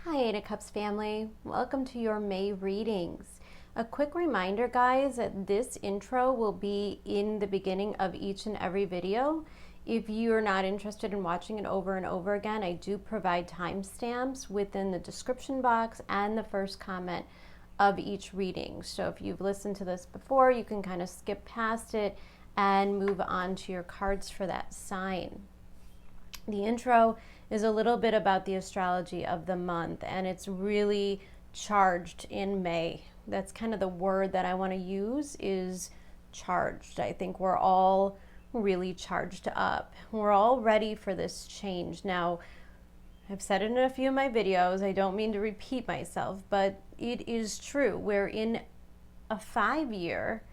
Hi, Eight of Cups family. Welcome to your May readings. A quick reminder, guys, that this intro will be in the beginning of each and every video. If you're not interested in watching it over and over again, I do provide timestamps within the description box and the first comment of each reading. So if you've listened to this before, you can kind of skip past it and move on to your cards for that sign. The intro is a little bit about the astrology of the month, and it's really charged in May. That's kind of the word that I want to use, is charged. I think we're all really charged up. We're all ready for this change. Now, I've said it in a few of my videos. I don't mean to repeat myself, but it is true. We're in a 5-year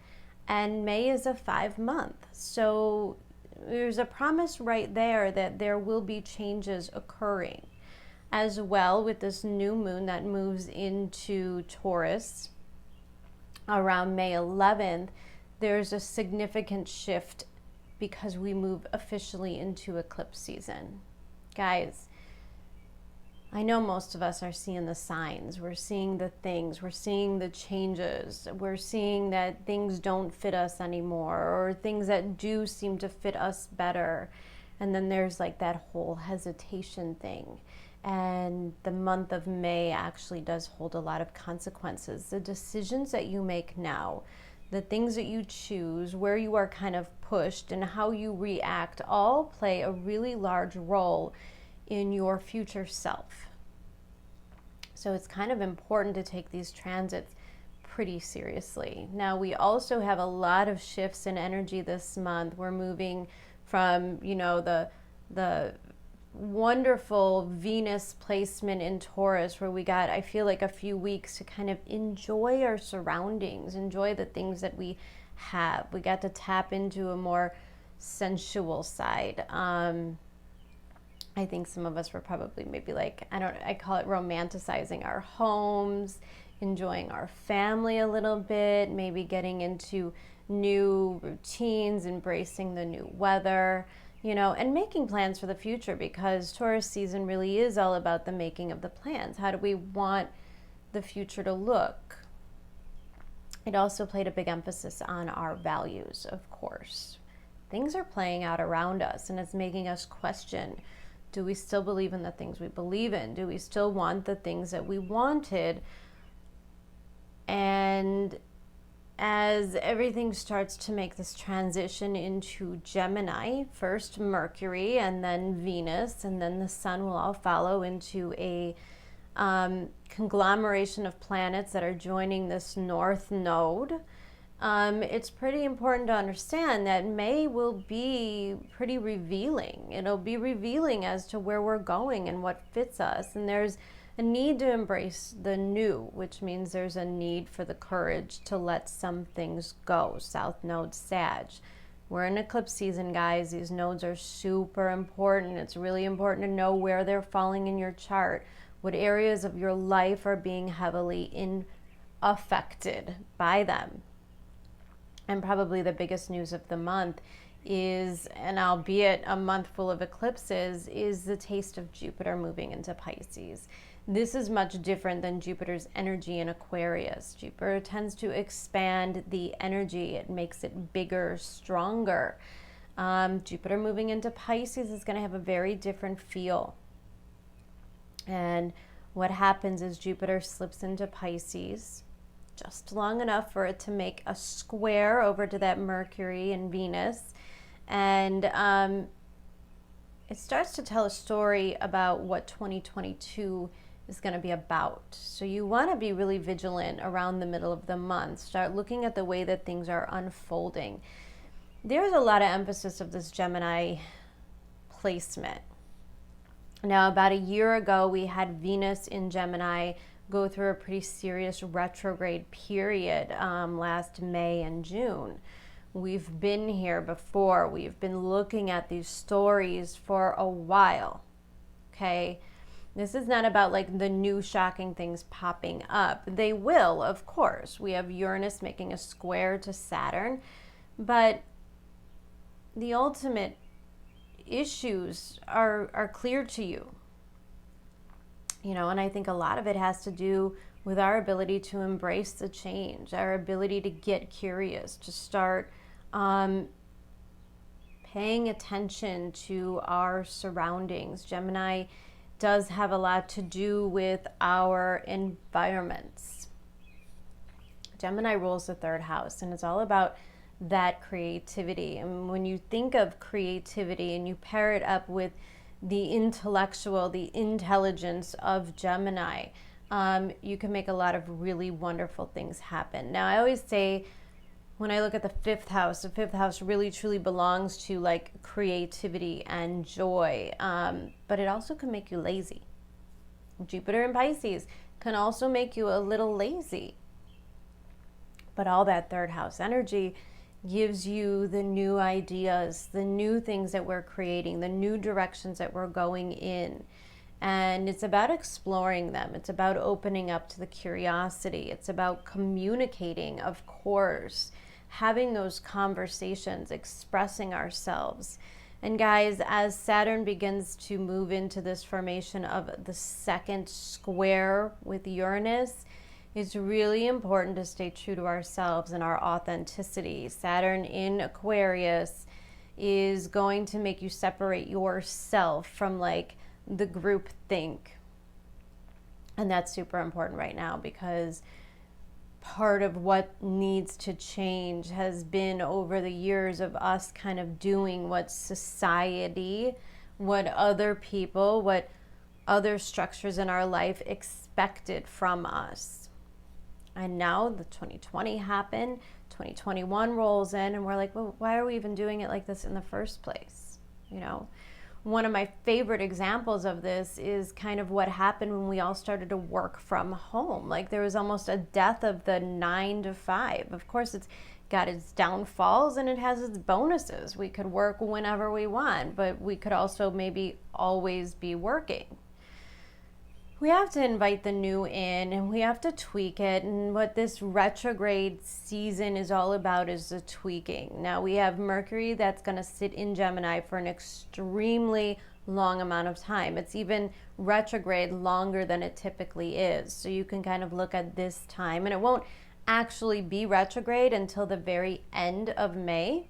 and May is a 5-month. So there's a promise right there that there will be changes occurring. As well, with this new moon that moves into Taurus around May 11th, there's a significant shift because we move officially into eclipse season. Guys, I know most of us are seeing the signs. We're seeing the things. We're seeing the changes. We're seeing that things don't fit us anymore, or things that do seem to fit us better. And then there's like that whole hesitation thing. And the month of May actually does hold a lot of consequences. The decisions that you make now, the things that you choose, where you are kind of pushed, and how you react all play a really large role in your future self. So it's kind of important to take these transits pretty seriously. Now, we also have a lot of shifts in energy this month. We're moving from, the wonderful Venus placement in Taurus, where we got, I feel like, a few weeks to kind of enjoy our surroundings, enjoy the things that we have. We got to tap into a more sensual side. I think some of us were probably maybe like, I call it romanticizing our homes, enjoying our family a little bit, maybe getting into new routines, embracing the new weather, and making plans for the future, because Taurus season really is all about the making of the plans. How do we want the future to look? It also played a big emphasis on our values, of course. Things are playing out around us, and it's making us question, do we still believe in the things we believe in? Do we still want the things that we wanted? And as everything starts to make this transition into Gemini, first Mercury and then Venus, and then the Sun will all follow into a conglomeration of planets that are joining this North Node. It's pretty important to understand that May will be pretty revealing. It'll be revealing as to where we're going and what fits us. And there's a need to embrace the new, which means there's a need for the courage to let some things go. South Node, Sag. We're in eclipse season, guys. These nodes are super important. It's really important to know where they're falling in your chart, what areas of your life are being heavily affected by them. And probably the biggest news of the month is, and albeit a month full of eclipses, is the taste of Jupiter moving into Pisces. This is much different than Jupiter's energy in Aquarius. Jupiter tends to expand the energy. It makes it bigger, stronger. Jupiter moving into Pisces is going to have a very different feel. And what happens is Jupiter slips into Pisces just long enough for it to make a square over to that Mercury and Venus. And it starts to tell a story about what 2022 is going to be about. So you want to be really vigilant around the middle of the month. Start looking at the way that things are unfolding. There's a lot of emphasis of this Gemini placement. Now, about a year ago, we had Venus in Gemini go through a pretty serious retrograde period last May and June. We've been here before. We've been looking at these stories for a while, okay? This is not about like the new shocking things popping up. They will, of course. We have Uranus making a square to Saturn, but the ultimate issues are clear to you. You know, and I think a lot of it has to do with our ability to embrace the change, our ability to get curious, to start paying attention to our surroundings. Gemini does have a lot to do with our environments. Gemini rules the third house, and it's all about that creativity. And when you think of creativity and you pair it up with the intellectual, the intelligence of Gemini, you can make a lot of really wonderful things happen. Now, I always say, when I look at the fifth house really truly belongs to like creativity and joy, but it also can make you lazy. Jupiter in Pisces can also make you a little lazy. But all that third house energy gives you the new ideas, the new things that we're creating, the new directions that we're going in. And it's about exploring them. It's about opening up to the curiosity. It's about communicating, of course, having those conversations, expressing ourselves. And guys, as Saturn begins to move into this formation of the second square with Uranus, it's really important to stay true to ourselves and our authenticity. Saturn in Aquarius is going to make you separate yourself from like the group think. And that's super important right now, because part of what needs to change has been over the years of us kind of doing what society, what other people, what other structures in our life expected from us. And now the 2020 happened, 2021 rolls in, and we're like, well, why are we even doing it like this in the first place? You know, one of my favorite examples of this is kind of what happened when we all started to work from home. Like, there was almost a death of the 9 to 5. Of course, it's got its downfalls and it has its bonuses. We could work whenever we want, but we could also maybe always be working. We have to invite the new in, and we have to tweak it. And what this retrograde season is all about is the tweaking. Now, we have Mercury that's going to sit in Gemini for an extremely long amount of time. It's even retrograde longer than it typically is. So you can kind of look at this time, and it won't actually be retrograde until the very end of May.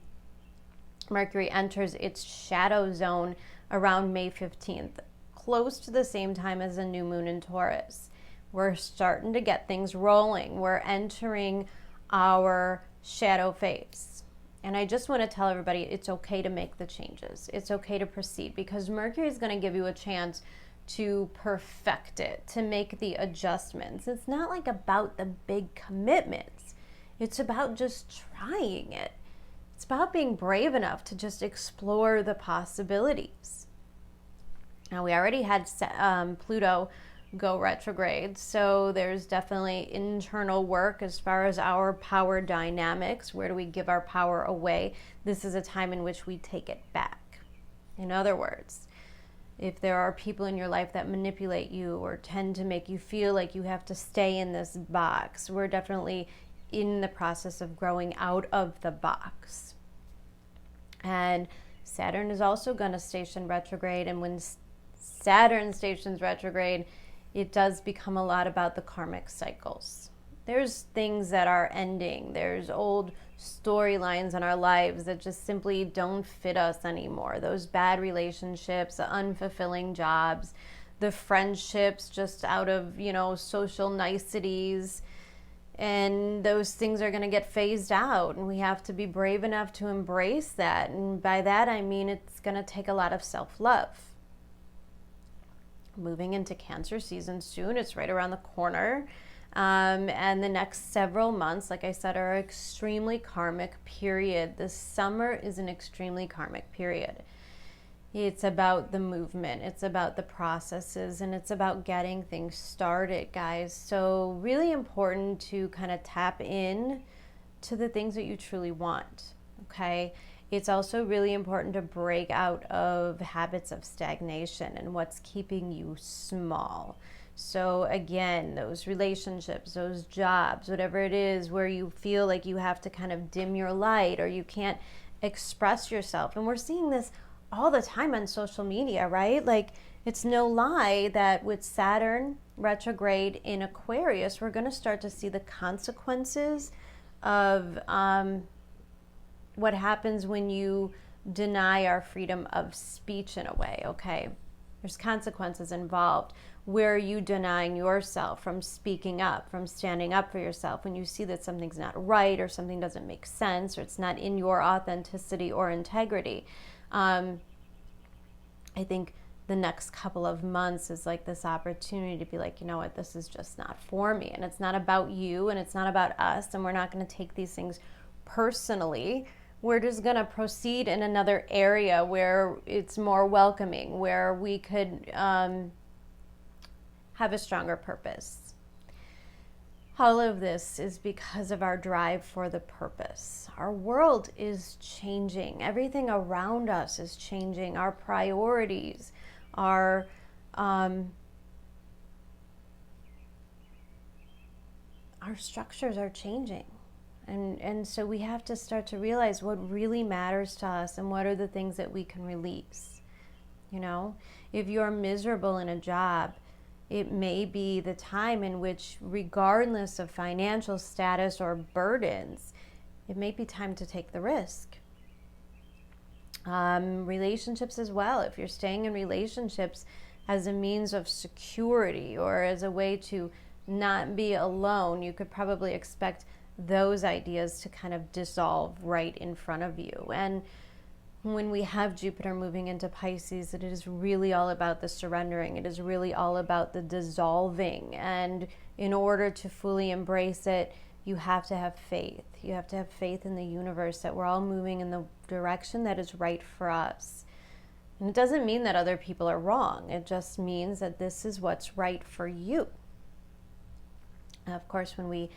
Mercury enters its shadow zone around May 15th. Close to the same time as a new moon in Taurus. We're starting to get things rolling. We're entering our shadow phase. And I just want to tell everybody it's okay to make the changes. It's okay to proceed, because Mercury is going to give you a chance to perfect it, to make the adjustments. It's not like about the big commitments. It's about just trying it. It's about being brave enough to just explore the possibilities. Now, we already had Pluto go retrograde, so there's definitely internal work as far as our power dynamics. Where do we give our power away? This is a time in which we take it back. In other words, if there are people in your life that manipulate you or tend to make you feel like you have to stay in this box, we're definitely in the process of growing out of the box. And Saturn is also going to station retrograde, and when Saturn stations retrograde, it does become a lot about the karmic cycles. There's things that are ending. There's old storylines in our lives that just simply don't fit us anymore. Those bad relationships, the unfulfilling jobs, the friendships just out of, social niceties. And those things are going to get phased out, and we have to be brave enough to embrace that. And by that, I mean it's going to take a lot of self-love. Moving into Cancer season soon. It's right around the corner. And the next several months, like I said, are extremely karmic period. The summer is an extremely karmic period. It's about the movement. It's about the processes, and it's about getting things started, guys. So really important to kind of tap in to the things that you truly want, okay? It's also really important to break out of habits of stagnation and what's keeping you small. So again, those relationships, those jobs, whatever it is where you feel like you have to kind of dim your light or you can't express yourself. And we're seeing this all the time on social media, right? Like, It's no lie that with Saturn retrograde in Aquarius, we're going to start to see the consequences of what happens when you deny our freedom of speech in a way, okay? There's consequences involved. Where are you denying yourself from speaking up, from standing up for yourself when you see that something's not right or something doesn't make sense or it's not in your authenticity or integrity? I think the next couple of months is like this opportunity to be like, you know what, this is just not for me. And it's not about you and it's not about us. And we're not going to take these things personally. We're just going to proceed in another area where it's more welcoming, where we could have a stronger purpose. All of this is because of our drive for the purpose. Our world is changing. Everything around us is changing. Our priorities, our structures are changing. And so we have to start to realize what really matters to us and what are the things that we can release. You know, if you're miserable in a job, it may be the time in which, regardless of financial status or burdens, it may be time to take the risk. Relationships as well. If you're staying in relationships as a means of security or as a way to not be alone, you could probably expect those ideas to kind of dissolve right in front of you. And when we have Jupiter moving into Pisces, it is really all about the surrendering. It is really all about the dissolving. And in order to fully embrace it, you have to have faith. You have to have faith in the universe that we're all moving in the direction that is right for us. And it doesn't mean that other people are wrong. It just means that this is what's right for you. And of course, when we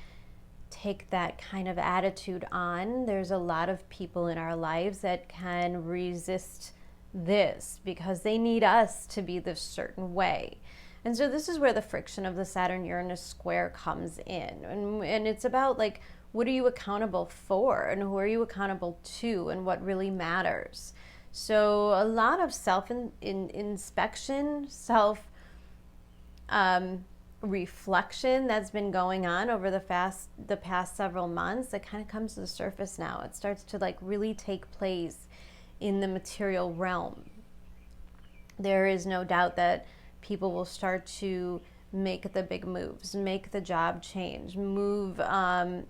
take that kind of attitude on, there's a lot of people in our lives that can resist this because they need us to be this certain way. And so this is where the friction of the Saturn-Uranus square comes in. And it's about, like, what are you accountable for and who are you accountable to and what really matters. So a lot of self-inspection, reflection that's been going on over the past several months, that kind of comes to the surface now. It starts to like really take place in the material realm. There is no doubt that people will start to make the big moves, make the job change, move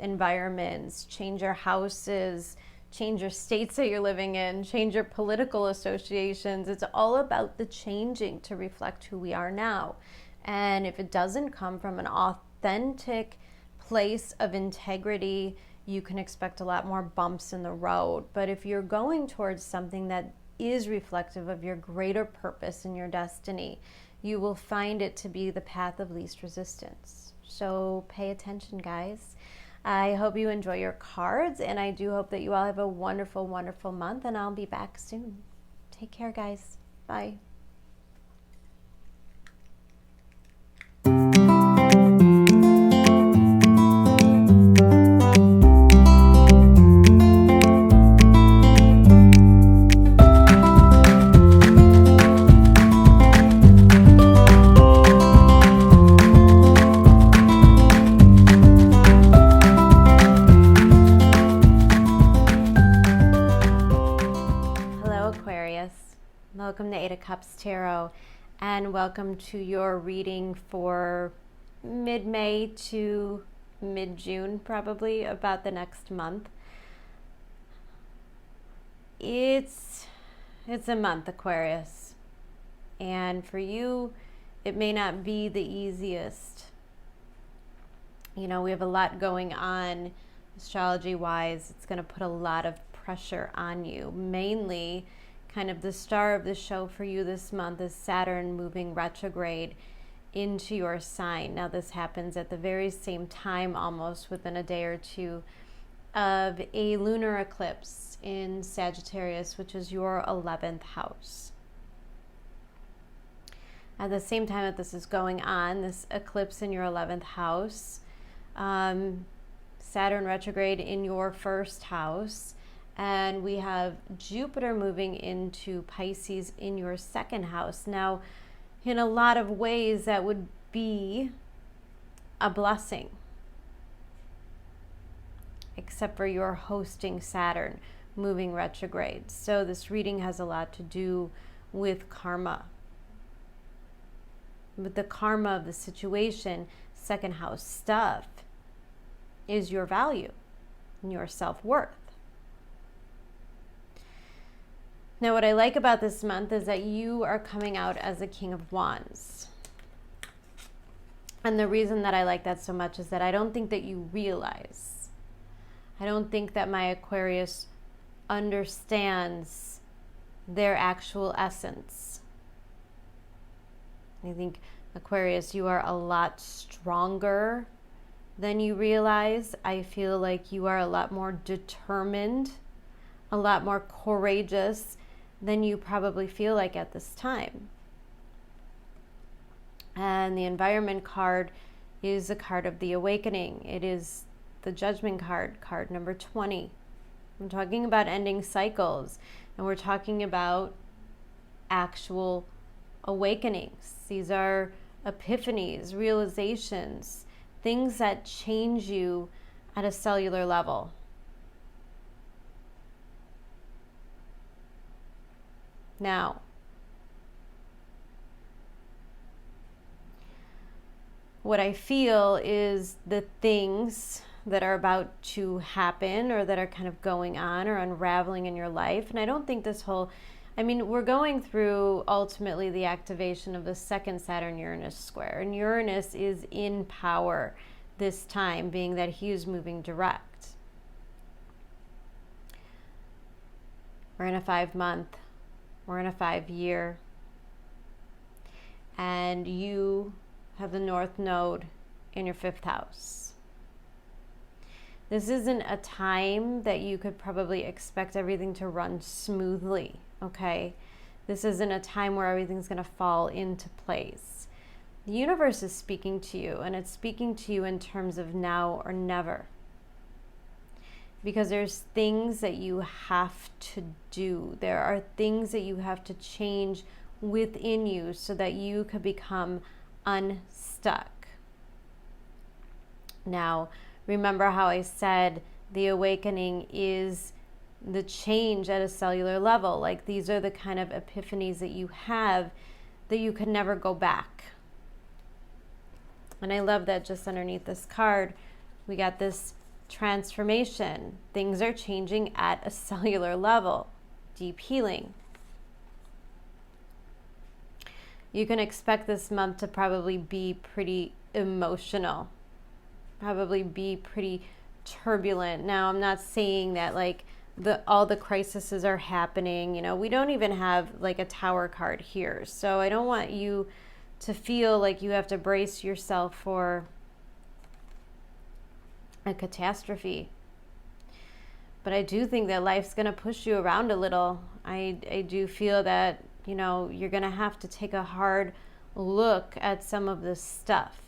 environments, change your houses, change your states that you're living in, change your political associations. It's all about the changing to reflect who we are now. And if it doesn't come from an authentic place of integrity, you can expect a lot more bumps in the road. But if you're going towards something that is reflective of your greater purpose and your destiny, you will find it to be the path of least resistance. So pay attention, guys. I hope you enjoy your cards, and I do hope that you all have a wonderful, wonderful month, and I'll be back soon. Take care, guys. Bye. Welcome to 8 of Cups Tarot, and welcome to your reading for mid-May to mid-June, probably, about the next month. It's a month, Aquarius, and for you, it may not be the easiest. You know, we have a lot going on astrology-wise. It's going to put a lot of pressure on you, mainly kind of the star of the show for you this month is Saturn moving retrograde into your sign. Now this happens at the very same time, almost within a day or two, of a lunar eclipse in Sagittarius, which is your 11th house. At the same time that this is going on, this eclipse in your 11th house, Saturn retrograde in your first house, and we have Jupiter moving into Pisces in your second house. Now, in a lot of ways that would be a blessing, except for your hosting Saturn moving retrograde. So this reading has a lot to do with karma. But the karma of the situation, second house stuff, is your value and your self-worth. Now, what I like about this month is that you are coming out as a King of Wands. And the reason that I like that so much is that I don't think that you realize. I don't think that my Aquarius understands their actual essence. I think, Aquarius, you are a lot stronger than you realize. I feel like you are a lot more determined, a lot more courageous than you probably feel like at this time. And the environment card is a card of the awakening. It is the judgment card, card number 20. I'm talking about ending cycles, and we're talking about actual awakenings. These are epiphanies, realizations, things that change you at a cellular level. Now, what I feel is the things that are about to happen or that are kind of going on or unraveling in your life. And I don't think this whole, we're going through ultimately the activation of the second Saturn-Uranus square. And Uranus is in power this time, being that he is moving direct. We're in a 5-month. We're in a 5-year. And you have the North Node in your 5th house. This isn't a time that you could probably expect everything to run smoothly, okay? This isn't a time where everything's going to fall into place. The universe is speaking to you, and it's speaking to you in terms of now or never. Because there's things that you have to do. There are things that you have to change within you so that you could become unstuck. Now, remember how I said the awakening is the change at a cellular level. Like, these are the kind of epiphanies that you have that you could never go back. And I love that just underneath this card, we got this transformation. Things are changing at a cellular level. Deep healing. You can expect this month to probably be pretty emotional. Probably be pretty turbulent. Now, I'm not saying that like all the crises are happening. You know, we don't even have like a Tower card here. So I don't want you to feel like you have to brace yourself for a catastrophe. But I do think that life's going to push you around a little. I do feel that, you know, you're going to have to take a hard look at some of this stuff.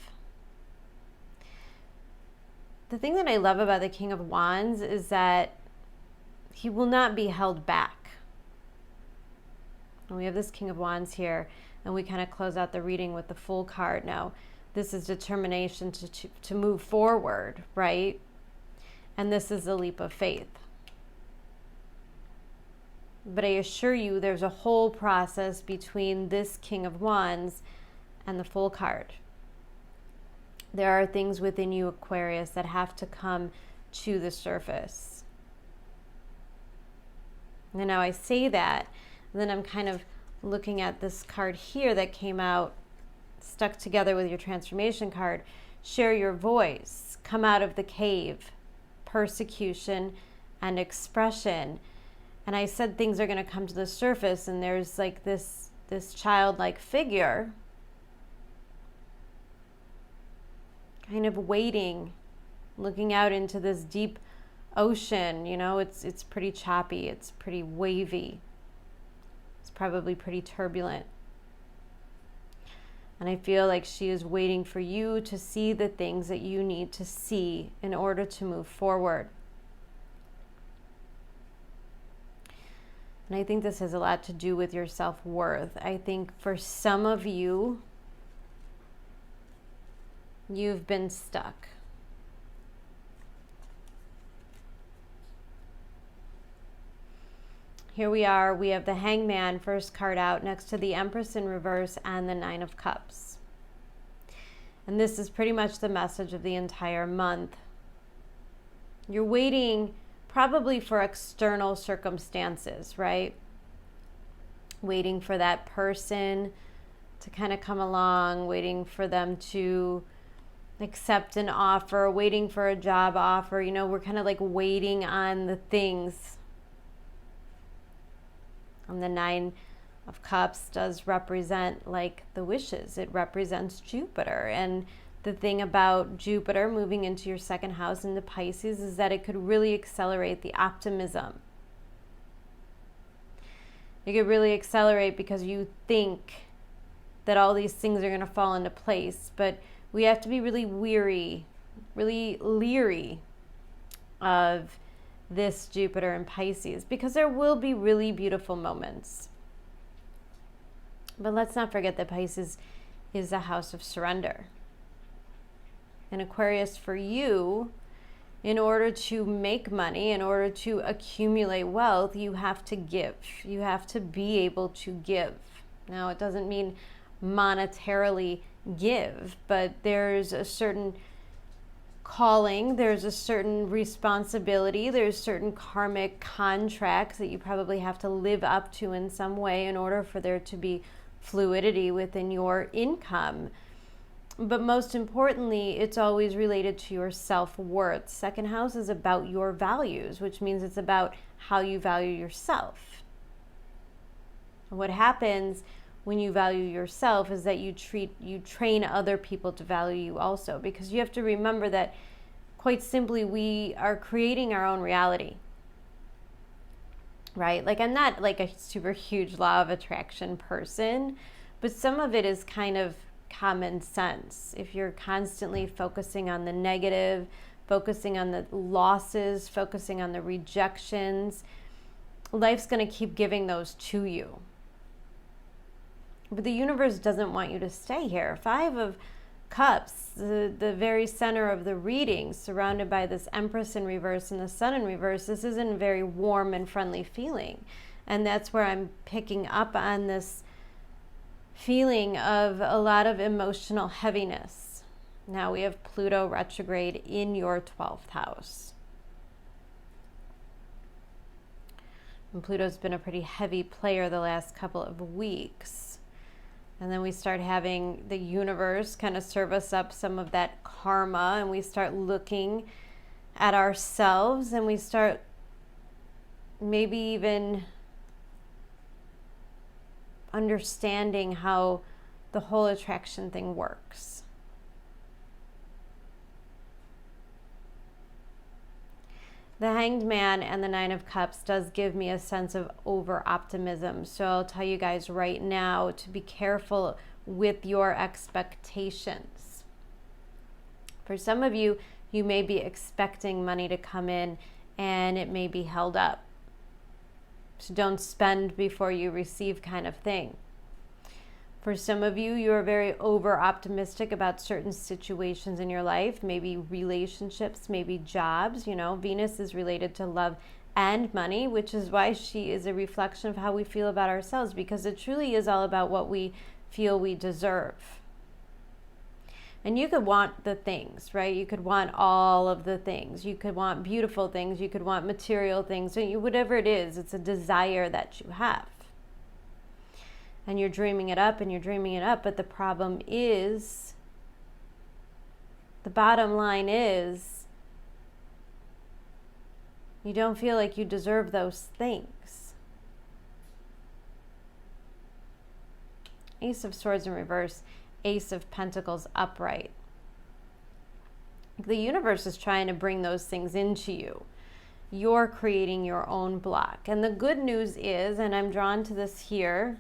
The thing that I love about the King of Wands is that he will not be held back. And we have this King of Wands here, and we kind of close out the reading with the Fool card. Now, this is determination to move forward, right? And this is a leap of faith. But I assure you, there's a whole process between this King of Wands and the Fool card. There are things within you, Aquarius, that have to come to the surface. And now I say that, and then I'm kind of looking at this card here that came out stuck together with your transformation card. Share your voice. Come out of the cave. Persecution and expression. And I said things are going to come to the surface, and there's like this childlike figure kind of waiting, looking out into this deep ocean. You know, it's pretty choppy, it's pretty wavy, it's probably pretty turbulent. And I feel like she is waiting for you to see the things that you need to see in order to move forward. And I think this has a lot to do with your self-worth. I think for some of you, you've been stuck. Here we are, we have the Hangman, first card out, next to the Empress in reverse and the Nine of Cups. And this is pretty much the message of the entire month. You're waiting probably for external circumstances, right? Waiting for that person to kind of come along, waiting for them to accept an offer, waiting for a job offer. You know, we're kind of like waiting on the things. And the Nine of Cups does represent like the wishes. It represents Jupiter. And the thing about Jupiter moving into your second house into Pisces is that it could really accelerate the optimism. It could really accelerate because you think that all these things are going to fall into place. But we have to be really really leery of this Jupiter in Pisces, because there will be really beautiful moments. But let's not forget that Pisces is a house of surrender. And Aquarius, for you, in order to make money, in order to accumulate wealth, you have to give. You have to be able to give. Now, it doesn't mean monetarily give, but there's a certain calling, there's a certain responsibility, there's certain karmic contracts that you probably have to live up to in some way in order for there to be fluidity within your income. But most importantly, it's always related to your self-worth. Second house is about your values, which means it's about how you value yourself. What happens when you value yourself is that you train other people to value you also, because you have to remember that, quite simply, we are creating our own reality, right? Like, I'm not like a super huge law of attraction person, but some of it is kind of common sense. If you're constantly focusing on the negative, focusing on the losses, focusing on the rejections, life's going to keep giving those to you. But the universe doesn't want you to stay here. Five of Cups, the very center of the reading, surrounded by this Empress in reverse and the Sun in reverse, this isn't a very warm and friendly feeling. And that's where I'm picking up on this feeling of a lot of emotional heaviness. Now we have Pluto retrograde in your 12th house. And Pluto's been a pretty heavy player the last couple of weeks. And then we start having the universe kind of serve us up some of that karma, and we start looking at ourselves, and we start maybe even understanding how the whole attraction thing works. The Hanged Man and the Nine of Cups does give me a sense of over-optimism. So I'll tell you guys right now to be careful with your expectations. For some of you, you may be expecting money to come in and it may be held up. So don't spend before you receive kind of thing. For some of you, you are very over-optimistic about certain situations in your life, maybe relationships, maybe jobs. You know, Venus is related to love and money, which is why she is a reflection of how we feel about ourselves, because it truly is all about what we feel we deserve. And you could want the things, right? You could want all of the things. You could want beautiful things. You could want material things. Whatever it is, it's a desire that you have. And you're dreaming it up and you're dreaming it up. But the problem is, the bottom line is, you don't feel like you deserve those things. Ace of Swords in reverse, Ace of Pentacles upright. The universe is trying to bring those things into you. You're creating your own block. And the good news is, and I'm drawn to this here,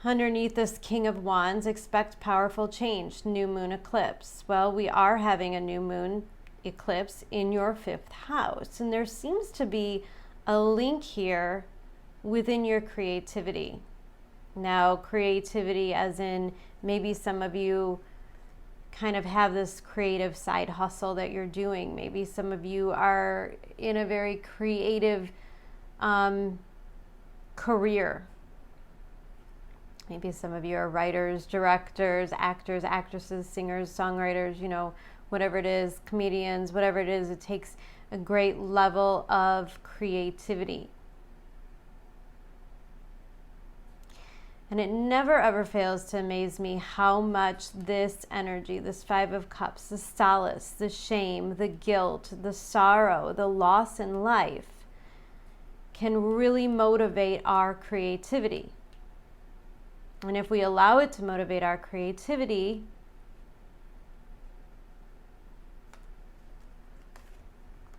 underneath this King of Wands, expect powerful change, new moon eclipse. Well, we are having a new moon eclipse in your 5th house, and there seems to be a link here within your creativity. Now, creativity as in maybe some of you kind of have this creative side hustle that you're doing. Maybe some of you are in a very creative career. Maybe some of you are writers, directors, actors, actresses, singers, songwriters, you know, whatever it is, comedians, whatever it is, it takes a great level of creativity. And it never ever fails to amaze me how much this energy, this Five of Cups, the solace, the shame, the guilt, the sorrow, the loss in life can really motivate our creativity. And if we allow it to motivate our creativity,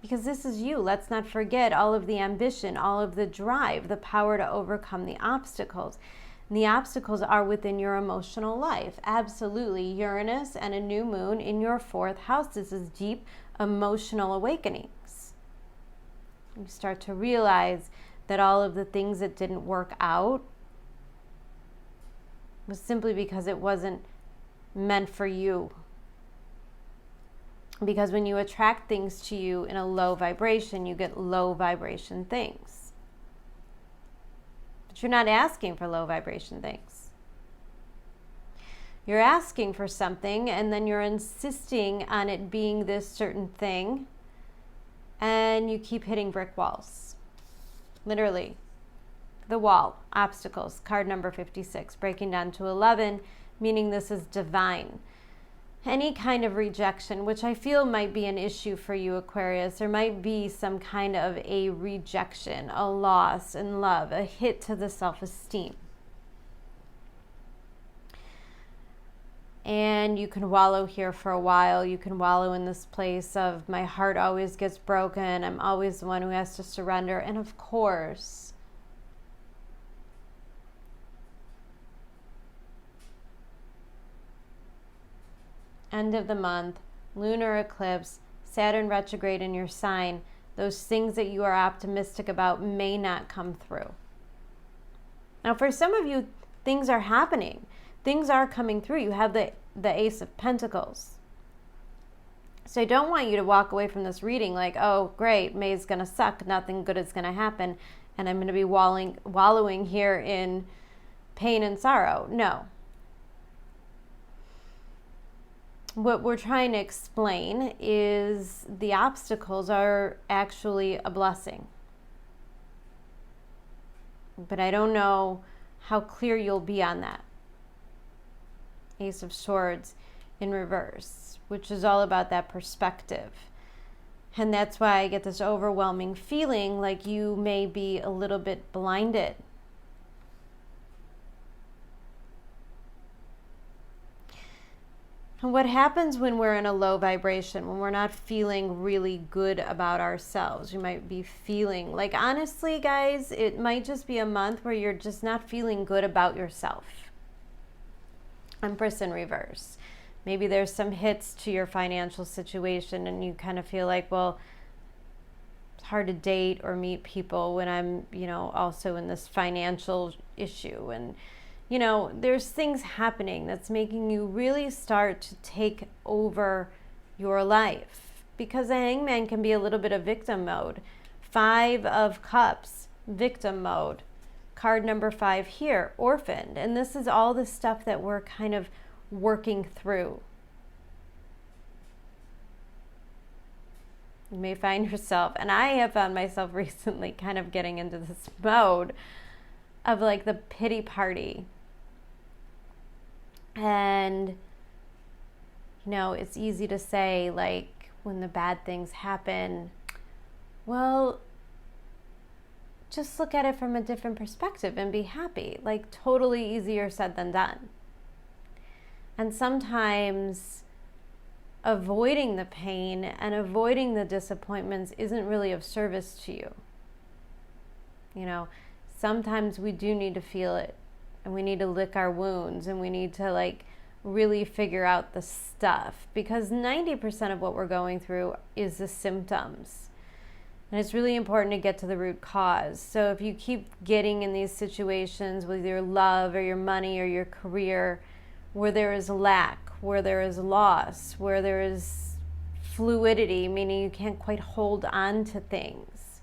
because this is you, let's not forget all of the ambition, all of the drive, the power to overcome the obstacles. And the obstacles are within your emotional life. Absolutely. Uranus and a new moon in your 4th house. This is deep emotional awakenings. You start to realize that all of the things that didn't work out was simply because it wasn't meant for you. Because when you attract things to you in a low vibration, you get low vibration things. But you're not asking for low vibration things. You're asking for something and then you're insisting on it being this certain thing, and you keep hitting brick walls. Literally. The wall, obstacles, card number 56, breaking down to 11, meaning this is divine. Any kind of rejection, which I feel might be an issue for you, Aquarius. There might be some kind of a rejection, a loss in love, a hit to the self-esteem. And you can wallow here for a while. You can wallow in this place of my heart always gets broken. I'm always the one who has to surrender. And of course, end of the month, lunar eclipse, Saturn retrograde in your sign, those things that you are optimistic about may not come through. Now, for some of you, things are happening. Things are coming through. You have the Ace of Pentacles. So I don't want you to walk away from this reading like, oh, great, May's going to suck. Nothing good is going to happen. And I'm going to be wallowing here in pain and sorrow. No. What we're trying to explain is the obstacles are actually a blessing. But I don't know how clear you'll be on that. Ace of Swords in reverse, which is all about that perspective. And that's why I get this overwhelming feeling like you may be a little bit blinded. And what happens when we're in a low vibration, when we're not feeling really good about ourselves? You might be feeling like, honestly, guys, it might just be a month where you're just not feeling good about yourself. Empress in reverse. Maybe there's some hits to your financial situation and you kind of feel like, well, it's hard to date or meet people when I'm, also in this financial issue. And there's things happening that's making you really start to take over your life, because the Hangman can be a little bit of victim mode. 5 of Cups, victim mode. Card number 5 here, orphaned. And this is all the stuff that we're kind of working through. You may find yourself, and I have found myself recently kind of getting into this mode of like the pity party. And, it's easy to say, like, when the bad things happen, well, just look at it from a different perspective and be happy. Like, totally easier said than done. And sometimes avoiding the pain and avoiding the disappointments isn't really of service to you. Sometimes we do need to feel it. And we need to lick our wounds, and we need to really figure out the stuff, because 90% of what we're going through is the symptoms. And it's really important to get to the root cause. So if you keep getting in these situations with your love or your money or your career where there is lack, where there is loss, where there is fluidity, meaning you can't quite hold on to things,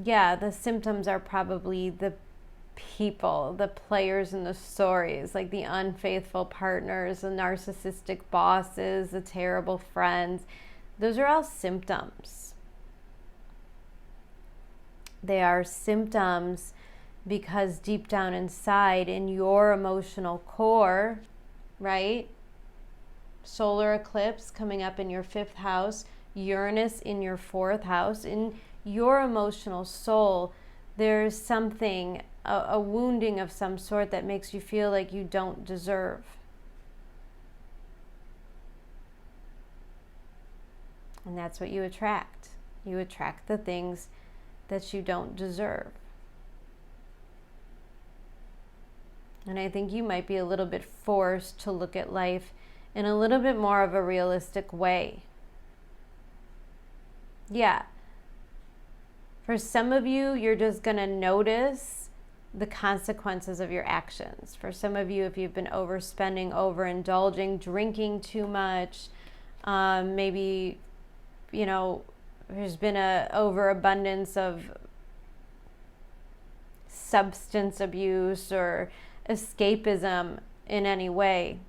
yeah, the symptoms are probably the people, the players in the stories, like the unfaithful partners, the narcissistic bosses, the terrible friends. Those are all symptoms. They are symptoms because deep down inside in your emotional core, right? Solar eclipse coming up in your 5th house, Uranus in your 4th house, in your emotional soul, there's something, a wounding of some sort that makes you feel like you don't deserve. And that's what you attract. You attract the things that you don't deserve. And I think you might be a little bit forced to look at life in a little bit more of a realistic way. Yeah. For some of you, you're just going to notice the consequences of your actions. For some of you, if you've been overspending, overindulging, drinking too much, maybe, you know, there's been an overabundance of substance abuse or escapism in any way.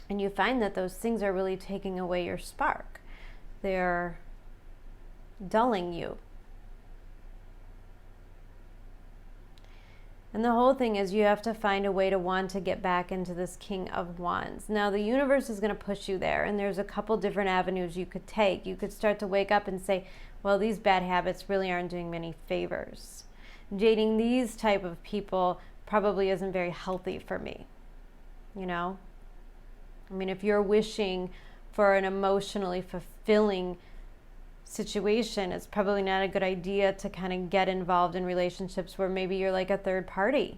And you find that those things are really taking away your spark. They're dulling you. And the whole thing is you have to find a way to want to get back into this King of Wands. Now, the universe is going to push you there, and there's a couple different avenues you could take. You could start to wake up and say, well, these bad habits really aren't doing me any favors. Dating these type of people probably isn't very healthy for me. You know? I mean, if you're wishing for an emotionally fulfilling situation, it's probably not a good idea to kind of get involved in relationships where maybe you're like a third party.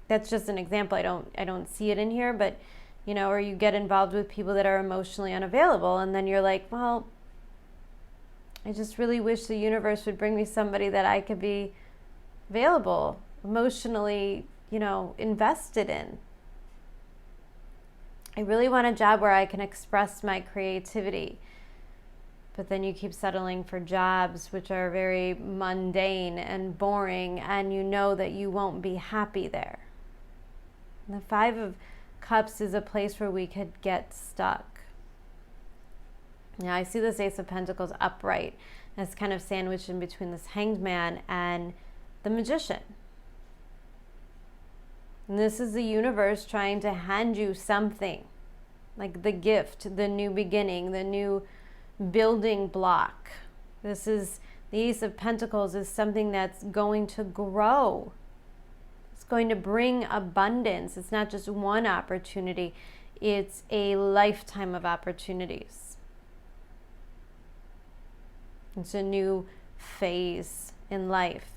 That's just an example. I don't see it in here, but you know, or you get involved with people that are emotionally unavailable, and then you're like, well, I just really wish the universe would bring me somebody that I could be available, emotionally, you know, invested in. I really want a job where I can express my creativity. But then you keep settling for jobs which are very mundane and boring, and you know that you won't be happy there. And the 5 of Cups is a place where we could get stuck. Now, I see this Ace of Pentacles upright, and it's kind of sandwiched in between this Hanged Man and the Magician. And this is the universe trying to hand you something, like the gift, the new beginning, the new building block. This is the Ace of Pentacles is something that's going to grow. It's going to bring abundance. It's not just one opportunity. It's a lifetime of opportunities. It's a new phase in life.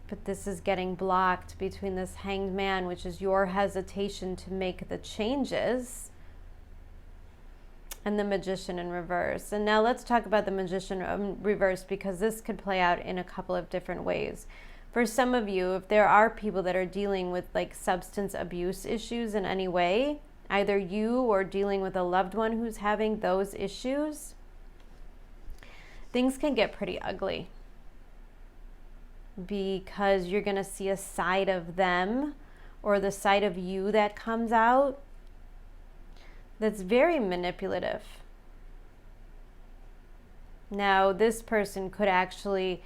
But this is getting blocked between this Hanged Man, which is your hesitation to make the changes, and the Magician in reverse. And now let's talk about the Magician in reverse, because this could play out in a couple of different ways. For some of you, if there are people that are dealing with like substance abuse issues in any way, either you or dealing with a loved one who's having those issues, things can get pretty ugly. Because you're going to see a side of them or the side of you that comes out that's very manipulative. Now, this person could actually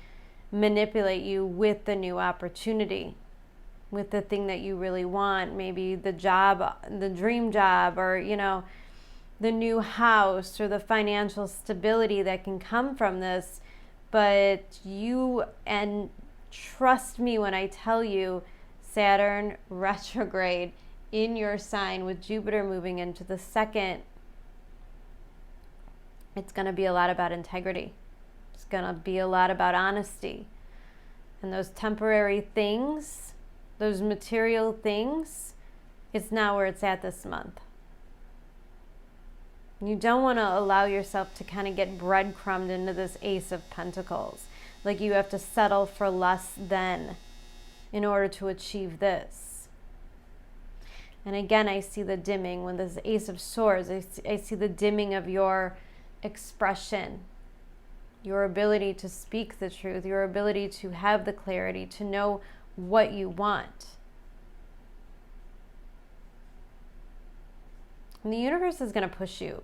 manipulate you with the new opportunity, with the thing that you really want, maybe the job, the dream job, or, you know, the new house or the financial stability that can come from this. But you, and trust me when I tell you, Saturn retrograde in your sign with Jupiter moving into the 2nd, it's going to be a lot about integrity. It's going to be a lot about honesty. And those temporary things, those material things, it's not where it's at this month. You don't want to allow yourself to kind of get breadcrumbed into this Ace of Pentacles. Like you have to settle for less than in order to achieve this. And again, I see the dimming. When this Ace of Swords, I see the dimming of your expression, your ability to speak the truth, your ability to have the clarity, to know what you want. And the universe is going to push you,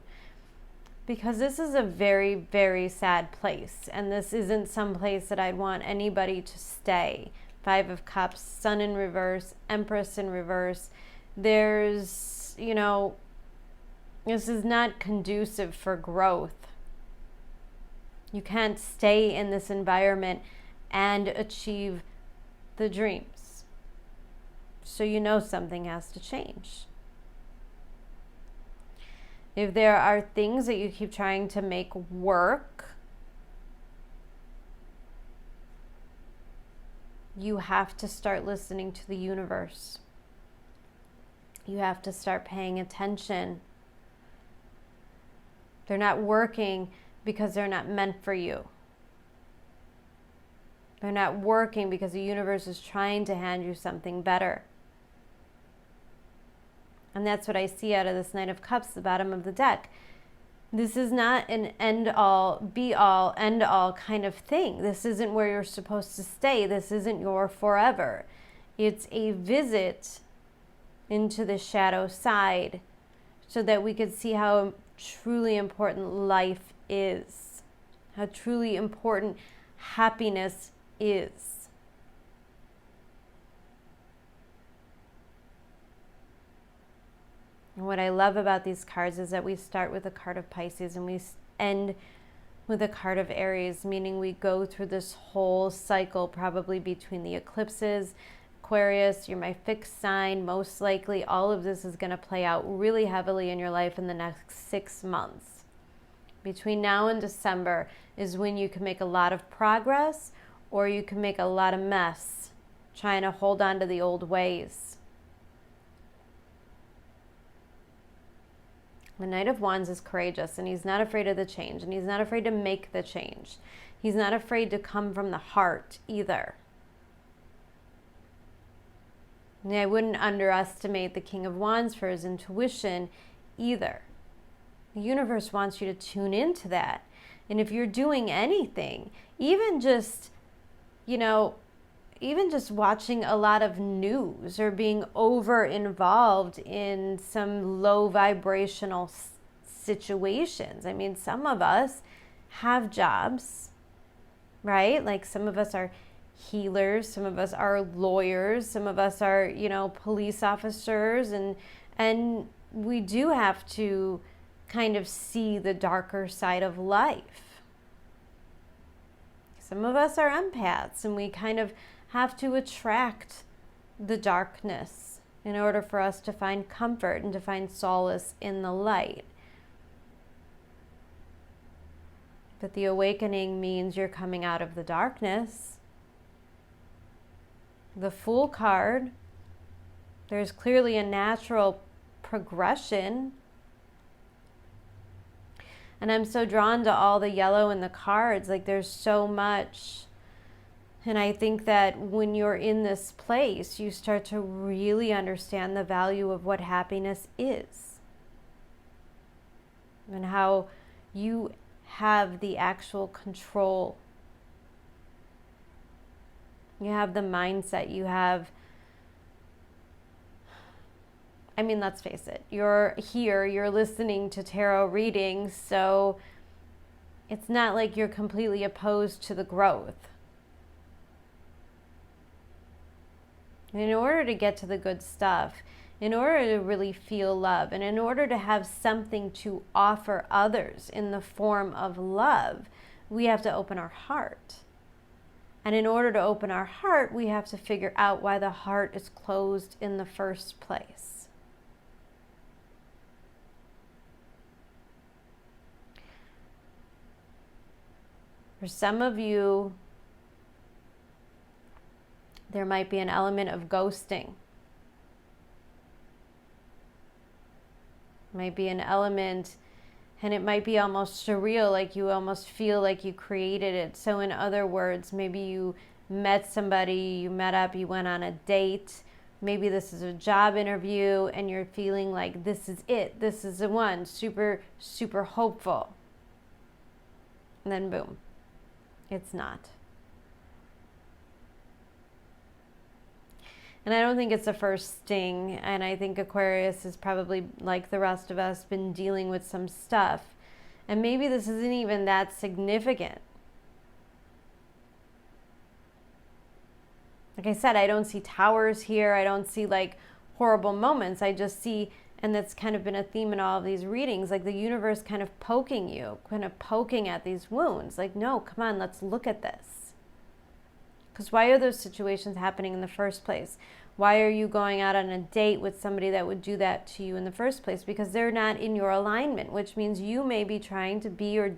because this is a very, very sad place. And this isn't some place that I'd want anybody to stay. 5 of Cups, Sun in reverse, Empress in reverse. There's, you know, this is not conducive for growth. You can't stay in this environment and achieve the dreams. So you know something has to change. If there are things that you keep trying to make work, you have to start listening to the universe. You have to start paying attention. They're not working because they're not meant for you. They're not working because the universe is trying to hand you something better. And that's what I see out of this Knight of Cups, the bottom of the deck. This is not an end-all, be-all, end-all kind of thing. This isn't where you're supposed to stay. This isn't your forever. It's a visit into the shadow side so that we could see how truly important life is, how truly important happiness is. And what I love about these cards is that we start with a card of Pisces and we end with a card of Aries, meaning we go through this whole cycle probably between the eclipses. Aquarius, you're my fixed sign. Most likely all of this is going to play out really heavily in your life in the next 6 months. Between now and December is when you can make a lot of progress, or you can make a lot of mess trying to hold on to the old ways. The Knight of Wands is courageous, and he's not afraid of the change, and he's not afraid to make the change. He's not afraid to come from the heart either. And I wouldn't underestimate the King of Wands for his intuition either. The universe wants you to tune into that. And if you're doing anything, even just, you know, even just watching a lot of news or being over involved in some low vibrational situations. I mean, some of us have jobs, right? Like some of us are healers, some of us are lawyers, some of us are, you know, police officers, and we do have to kind of see the darker side of life. Some of us are empaths, and we kind of have to attract the darkness in order for us to find comfort and to find solace in the light. But the awakening means you're coming out of the darkness. The Fool card, there's clearly a natural progression. And I'm so drawn to all the yellow in the cards. Like there's so much. And I think that when you're in this place, you start to really understand the value of what happiness is. And how you have the actual control. You have the mindset. You have, I mean, let's face it. You're here, you're listening to tarot readings, so it's not like you're completely opposed to the growth. In order to get to the good stuff, in order to really feel love, and in order to have something to offer others in the form of love, we have to open our heart. And in order to open our heart, we have to figure out why the heart is closed in the first place. For some of you, there might be an element of ghosting. Might be an element, and it might be almost surreal, like you almost feel like you created it. So in other words, maybe you met somebody, you met up, you went on a date. Maybe this is a job interview and you're feeling like this is it, this is the one, super, super hopeful. And then boom, it's not. And I don't think it's the first sting. And I think Aquarius has probably, like the rest of us, been dealing with some stuff. And maybe this isn't even that significant. Like I said, I don't see towers here. I don't see like horrible moments. I just see, and that's kind of been a theme in all of these readings, like the universe kind of poking you, kind of poking at these wounds. Like, no, come on, let's look at this. Because why are those situations happening in the first place? Why are you going out on a date with somebody that would do that to you in the first place? Because they're not in your alignment, which means you may be trying to be or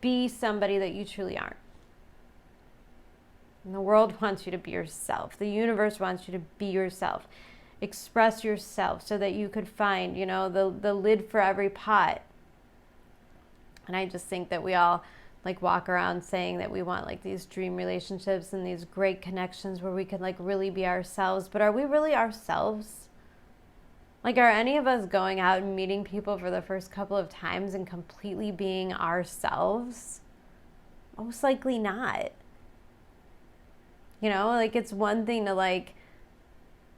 be somebody that you truly aren't. And the world wants you to be yourself. The universe wants you to be yourself. Express yourself so that you could find, you know, the lid for every pot. And I just think that we all like walk around saying that we want like these dream relationships and these great connections where we could like really be ourselves. But are we really ourselves? Like, are any of us going out and meeting people for the first couple of times and completely being ourselves? Most likely not. You know, like it's one thing to like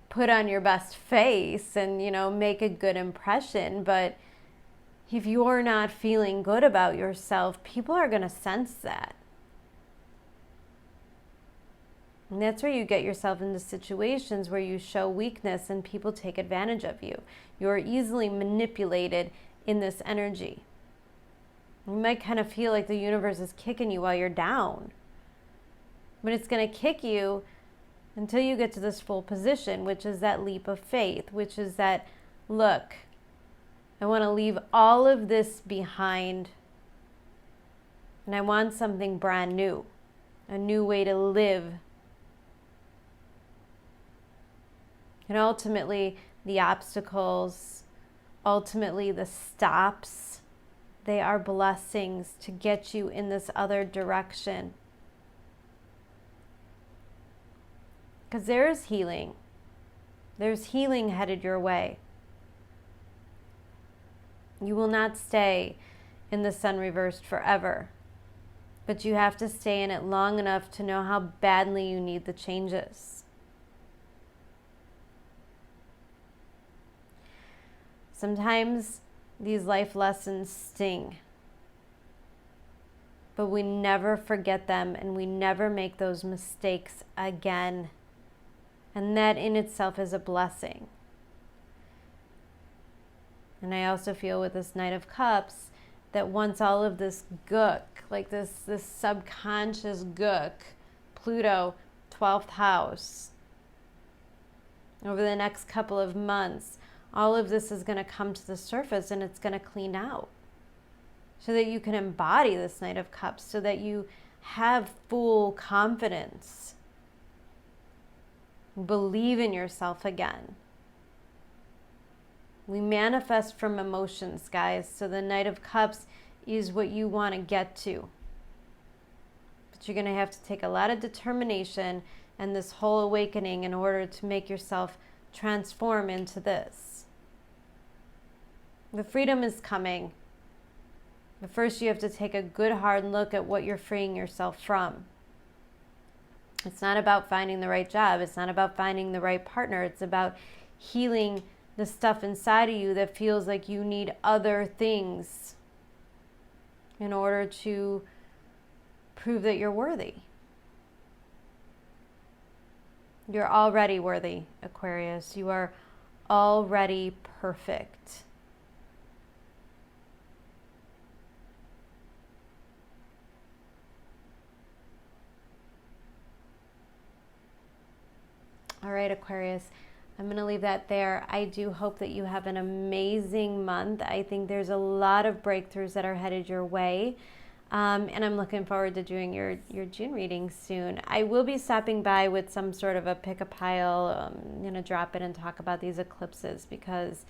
put on your best face and, you know, make a good impression. But if you're not feeling good about yourself, people are going to sense that. And that's where you get yourself into situations where you show weakness and people take advantage of you. You're easily manipulated in this energy. You might kind of feel like the universe is kicking you while you're down. But it's going to kick you until you get to this full position, which is that leap of faith, which is that, look, I want to leave all of this behind, and I want something brand new, a new way to live. And ultimately, the obstacles, ultimately the stops, they are blessings to get you in this other direction. Because there's healing. There's healing headed your way. You will not stay in the sun reversed forever. But you have to stay in it long enough to know how badly you need the changes. Sometimes these life lessons sting. But we never forget them and we never make those mistakes again. And that in itself is a blessing. And I also feel with this Knight of Cups that once all of this gook, like this subconscious gook, Pluto, 12th house, over the next couple of months, all of this is going to come to the surface and it's going to clean out. So that you can embody this Knight of Cups, so that you have full confidence. Believe in yourself again. We manifest from emotions, guys. So the Knight of Cups is what you want to get to. But you're going to have to take a lot of determination and this whole awakening in order to make yourself transform into this. The freedom is coming. But first you have to take a good hard look at what you're freeing yourself from. It's not about finding the right job. It's not about finding the right partner. It's about healing the stuff inside of you that feels like you need other things in order to prove that you're worthy. You're already worthy, Aquarius. You are already perfect. All right, Aquarius, I'm going to leave that there. I do hope that you have an amazing month. I think there's a lot of breakthroughs that are headed your way. And I'm looking forward to doing your June reading soon. I will be stopping by with some sort of a pick a pile. I'm going to drop it and talk about these eclipses because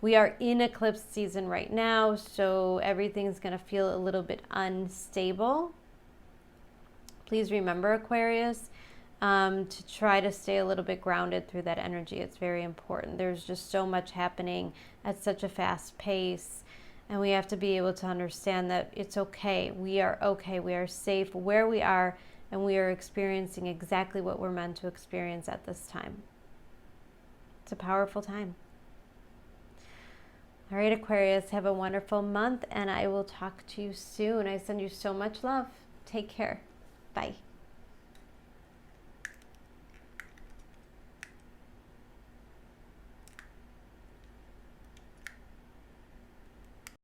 We are in eclipse season right now, so everything's going to feel a little bit unstable. Please remember, Aquarius, to try to stay a little bit grounded through that energy. It's very important. There's just so much happening at such a fast pace, and we have to be able to understand that it's okay. We are okay. We are safe where we are, and we are experiencing exactly what we're meant to experience at this time. It's a powerful time. All right, Aquarius, have a wonderful month, and I will talk to you soon. I send you so much love. Take care. Bye.